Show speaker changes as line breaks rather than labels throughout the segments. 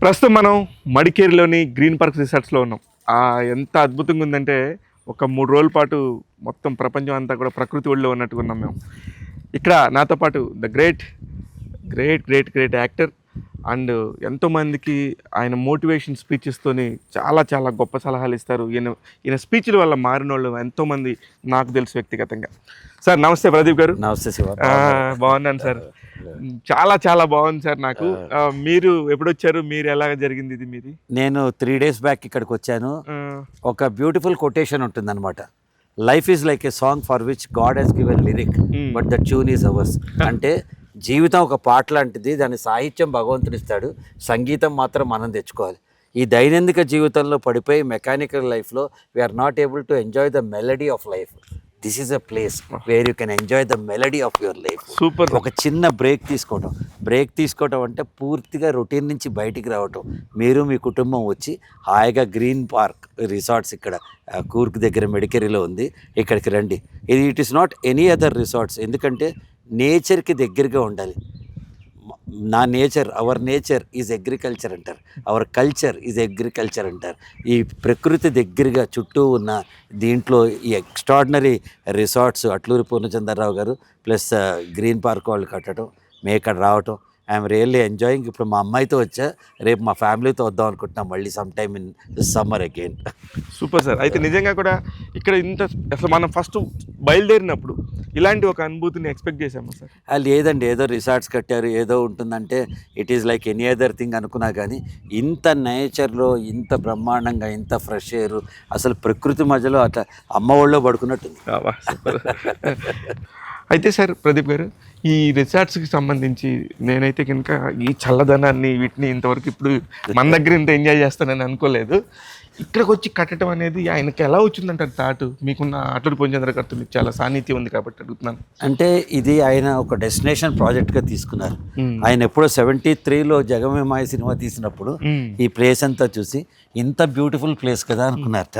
ప్రస్తుతం మనం మడికేరిలోని green park రిసార్ట్స్లో ఉన్నాం. ఎంత అద్భుతంగా ఉందంటే ఒక 3 రోజుల పాటు మొత్తం ప్రపంచం అంతా కూడా ప్రకృతి ఒడిలో ఉన్నట్టుగా ఉన్నాం మేము. ఇక్కడ నాతో పాటు ద గ్రేట్ యాక్టర్ అండ్ ఎంతోమందికి ఆయన మోటివేషన్ స్పీచెస్తోని చాలా చాలా గొప్ప సలహాలు ఇస్తారు. ఈయన స్పీచ్ల వల్ల మారిన వాళ్ళు ఎంతోమంది నాకు తెలుసు వ్యక్తిగతంగా. సార్ నమస్తే ప్రదీప్ గారు.
నమస్తే శివ.
బాగున్నాను సార్. చాలా చాలా బాగుంది సార్. నాకు మీరు ఎప్పుడొచ్చారు, మీరు ఎలా జరిగింది ఇది మీది?
నేను 3 days బ్యాక్ ఇక్కడికి వచ్చాను. ఒక బ్యూటిఫుల్ కొటేషన్ ఉంటుంది అనమాట. Life is like a song for which God he's given lyric but the tune is ours. అంటే జీవితం ఒక పాట లాంటిది, దాని సాహిత్యం భగవంతుడు ఇస్తాడు, సంగీతం మాత్రం మనం తెచ్చుకోవాలి. ఈ దైనందిక జీవితంలో పడిపోయి మెకానికల్ లైఫ్లో we are not able to enjoy the melody of life. This is a place where you can enjoy the melody of your life.
Super.
ఒక చిన్న బ్రేక్ తీసుకోవటం అంటే పూర్తిగా రొటీన్ నుంచి బయటికి రావటం. మీరు మీ కుటుంబం వచ్చి హాయిగా గ్రీన్ పార్క్ రిసార్ట్స్ ఇక్కడ కూర్గ్ దగ్గర మెడికేరీలో ఉంది, ఇక్కడికి రండి. It is not any other resorts. ఎందుకంటే నేచర్కి దగ్గరగా ఉండాలి. అవర్ నేచర్ ఈజ్ అగ్రికల్చర్ అంటారు, అవర్ కల్చర్ ఈజ్ అగ్రికల్చర్ అంటారు. ఈ ప్రకృతి దగ్గరగా చుట్టూ ఉన్న దీంట్లో ఈ ఎక్స్ట్రాడినరీ రిసార్ట్స్ అట్లూరి పూర్ణచంద్రరావు గారు ప్లస్ గ్రీన్ పార్క్ వాళ్ళు కట్టడం, మేము ఇక్కడ రావటం, ఐఎమ్ రియల్లీ ఎంజాయింగ్. ఇప్పుడు మా అమ్మాయితో వచ్చా, రేపు మా ఫ్యామిలీతో వద్దాం అనుకుంటున్నాం మళ్ళీ some time in summer again.
Super sir. అయితే నిజంగా కూడా ఇక్కడ అసలు మనం ఫస్ట్ బయలుదేరినప్పుడు ఇలాంటి ఒక అనుభూతిని ఎక్స్పెక్ట్ చేసాము సార్?
లేదండి, ఏదో రిసార్ట్స్ కట్టారు ఏదో ఉంటుందంటే it is like any other thing అనుకున్నా, కానీ ఇంత నేచర్లో ఇంత బ్రహ్మాండంగా ఇంత ఫ్రెష్ ఎయిర్, అసలు ప్రకృతి మధ్యలో అట్లా అమ్మ ఒళ్ళో పడుకున్నట్టుంది.
అయితే సార్ ప్రదీప్ గారు, ఈ రిసార్ట్స్కి సంబంధించి నేనైతే కనుక ఈ చల్లదనాన్ని వీటిని ఇంతవరకు ఇప్పుడు మన దగ్గర ఇంత ఎంజాయ్ చేస్తానని అనుకోలేదు. ఇక్కడికి వచ్చి కట్టడం అనేది ఆయనకి ఎలా వచ్చిందంటారు థాట్? మీకున్న అట్లూరి పూర్ణచంద్ర గారితో మీకు చాలా సాన్నిధ్యం ఉంది కాబట్టి అడుగుతున్నాను.
అంటే ఇది ఆయన ఒక డెస్టినేషన్ ప్రాజెక్ట్గా తీసుకున్నారు. ఆయన ఎప్పుడో 73లో జగమేమాయ సినిమా తీసినప్పుడు ఈ ప్లేస్ అంతా చూసి ఇంత బ్యూటిఫుల్ ప్లేస్ కదా అనుకున్నారట.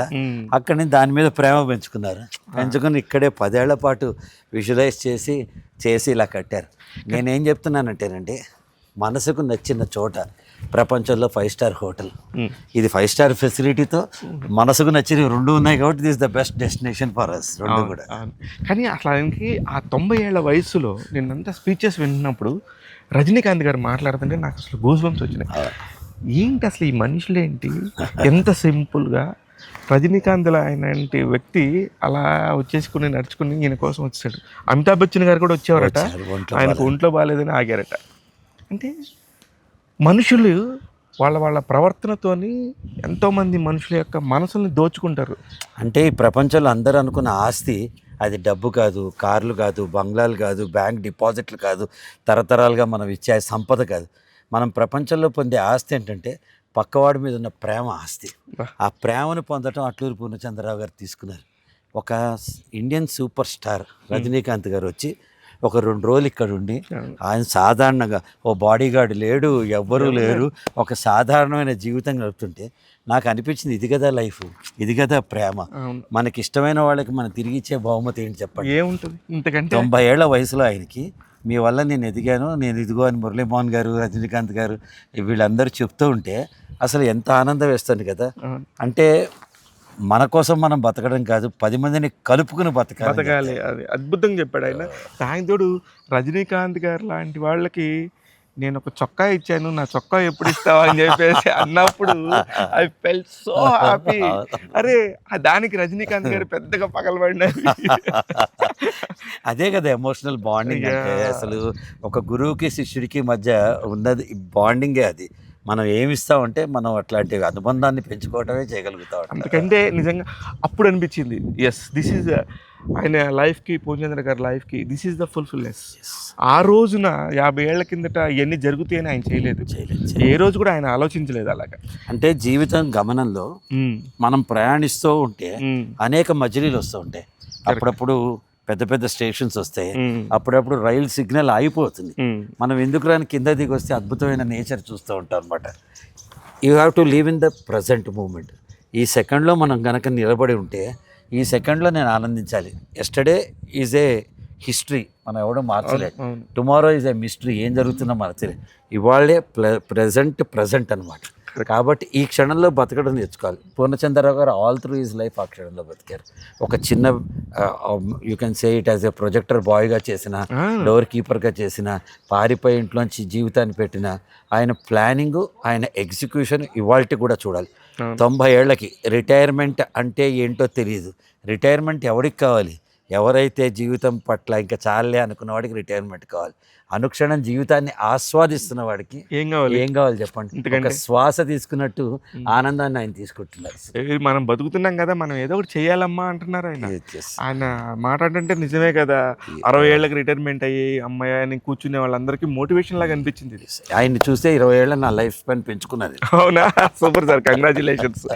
అక్కడి నుంచి దాని మీద ప్రేమ పెంచుకుని ఇక్కడే 10 ఏళ్ల పాటు విజువలైజ్ చేసి ఇలా కట్టారు. నేనేం చెప్తున్నానంటేనండి, మనసుకు నచ్చిన చోట ప్రపంచంలో 5 స్టార్ హోటల్, ఇది 5 స్టార్ ఫెసిలిటీతో మనసుకు నచ్చినవి 2 ఉన్నాయి కాబట్టి this the best destination for us. 2 కూడా.
కానీ అసలు ఆయనకి ఆ 90 ఏళ్ల వయసులో నేనంతా స్పీచెస్ వింటున్నప్పుడు రజనీకాంత్ గారు మాట్లాడుతుంటే నాకు అసలు గూస్ బంప్స్ వచ్చినాయి. ఏంటి అసలు ఈ మనుషులేంటి ఎంత సింపుల్గా, రజనీకాంత్లో ఆయన వ్యక్తి అలా వచ్చేసుకుని నడుచుకుని ఈయన కోసం వచ్చాడు. అమితాబ్ బచ్చన్ గారు కూడా వచ్చేవారట, ఆయనకు ఒంట్లో బాగాలేదని ఆగారట. అంటే మనుషులు వాళ్ళ ప్రవర్తనతోని ఎంతోమంది మనుషుల యొక్క మనసుల్ని దోచుకుంటారు.
అంటే ఈ ప్రపంచంలో అందరూ అనుకున్న ఆస్తి అది డబ్బు కాదు, కార్లు కాదు, బంగ్లాలు కాదు, బ్యాంక్ డిపాజిట్లు కాదు, తరతరాలుగా మనం ఇచ్చే సంపద కాదు. మనం ప్రపంచంలో పొందే ఆస్తి ఏంటంటే పక్కవాడి మీద ఉన్న ప్రేమ ఆస్తి. ఆ ప్రేమను పొందటం అట్లూరి పూర్ణచంద్రరావు గారు తీసుకున్నారు. ఒక ఇండియన్ సూపర్ స్టార్ రజనీకాంత్ గారు వచ్చి ఒక 2 రోజులు ఇక్కడ ఉండి, ఆయన సాధారణంగా ఓ బాడీ గార్డ్ లేడు, ఎవ్వరూ లేరు, ఒక సాధారణమైన జీవితం గడుపుతుంటే నాకు అనిపించింది, ఇది కదా లైఫ్, ఇది కదా ప్రేమ. మనకి ఇష్టమైన వాళ్ళకి మనం తిరిగి ఇచ్చే బహుమతి ఏంటి చెప్పండి?
ఏముంటుంది ఇంతకంటే? 90
ఏళ్ల వయసులో ఆయనకి మీ వల్ల నేను ఎదిగాను, నేను ఇదిగో అని మురళీమోహన్ గారు, రజనీకాంత్ గారు వీళ్ళందరూ చెప్తూ ఉంటే అసలు ఎంత ఆనందం వేస్తుంది కదా. అంటే మన కోసం మనం బతకడం కాదు, 10 మందిని కలుపుకుని బతకాలి.
అది అద్భుతంగా చెప్పాడు ఆయన. సాయంత్రుడు రజనీకాంత్ గారు లాంటి వాళ్ళకి నేను ఒక చొక్కా ఇచ్చాను, నా చొక్కా ఎప్పుడు ఇస్తావా అని చెప్పేసి అన్నప్పుడు ఐ ఫెల్ట్ సో హ్యాపీ. అరే దానికి రజనీకాంత్ గారు పెద్దగా పగలబడినారు.
అదే కదా ఎమోషనల్ బాండింగ్ అంటే. అసలు ఒక గురువుకి శిష్యుడికి మధ్య ఉన్నది బాండింగే అది. మనం ఏమిస్తామంటే మనం అట్లాంటి అనుబంధాన్ని పెంచుకోవటమే చేయగలుగుతాం.
అందుకంటే నిజంగా అప్పుడు అనిపించింది, ఎస్ దిస్ ఈజ్ ఆయన లైఫ్కి, పూర్ణచంద్ర గారి లైఫ్కి దిస్ ఈజ్ ద ఫుల్ఫిల్నెస్. ఆ రోజున 50 ఏళ్ల కిందట ఇవన్నీ జరుగుతాయని ఆయన చేయలేదు, ఏ రోజు కూడా ఆయన ఆలోచించలేదు అలాగా.
అంటే జీవితం గమనంలో మనం ప్రయాణిస్తూ ఉంటే అనేక మజిలీలు వస్తూ ఉంటాయి. అప్పుడప్పుడు పెద్ద స్టేషన్స్ వస్తాయి, అప్పుడప్పుడు రైలు సిగ్నల్ ఆగిపోతుంది. మనం ఎందుకు రాని కింద దిగి వస్తే అద్భుతమైన నేచర్ చూస్తూ ఉంటాం అనమాట. You have to live in the present moment. ఈ సెకండ్లో మనం కనుక నిలబడి ఉంటే ఈ సెకండ్లో నేను ఆనందించాలి. ఎస్టర్డే ఈజ్ ఏ హిస్టరీ, మనం ఎవడో మార్చలేదు.
అవును.
టుమారో ఈజ్ ఎ మిస్టరీ, ఏం జరుగుతుందో మార్చలేదు. ఇవాళే ప్రజెంట్ అనమాట. కాబట్టి ఈ క్షణంలో బతకడం నేర్చుకోవాలి. పూర్ణచంద్రరావు గారు ఆల్ త్రూ ఈజ్ లైఫ్ ఆ క్షణంలో బతికారు. ఒక చిన్న you can say it as a projector బాయ్గా చేసిన, డోర్ కీపర్గా చేసిన, పారిపోయి ఇంట్లోంచి జీవితాన్ని పెట్టిన ఆయన ప్లానింగు, ఆయన ఎగ్జిక్యూషన్ ఇవాల్టి కూడా చూడాలి. 90 ఏళ్ళకి రిటైర్మెంట్ అంటే ఏంటో తెలియదు. రిటైర్మెంట్ ఎవరికి కావాలి? ఎవరైతే జీవితం పట్ల ఇంకా చాలే అనుకున్న వాడికి రిటైర్మెంట్ కావాలి. అనుక్షణం జీవితాన్ని ఆస్వాదిస్తున్న వాడికి
ఏం కావాలి?
ఏం కావాలి చెప్పండి?
ఎందుకంటే
ఒక శ్వాస తీసుకున్నట్టు ఆనందాన్ని ఆయన తీసుకుంటున్నారు.
మనం బతుకుతున్నాం కదా, మనం ఏదో ఒకటి చేయాలమ్మా అంటున్నారు ఆయన.
Yes.
ఆయన మాట్లాడుతుంటే నిజమే కదా. 60 ఏళ్ళకి రిటైర్మెంట్ అయ్యి అమ్మాయి అని కూర్చునే వాళ్ళందరికీ మోటివేషన్ లాగా అనిపించింది ఇది.
ఆయన్ని చూస్తే 20 ఏళ్ళ నా లైఫ్ స్పాన్ పెంచుకున్నది.
అవునా? Super sir, congratulations.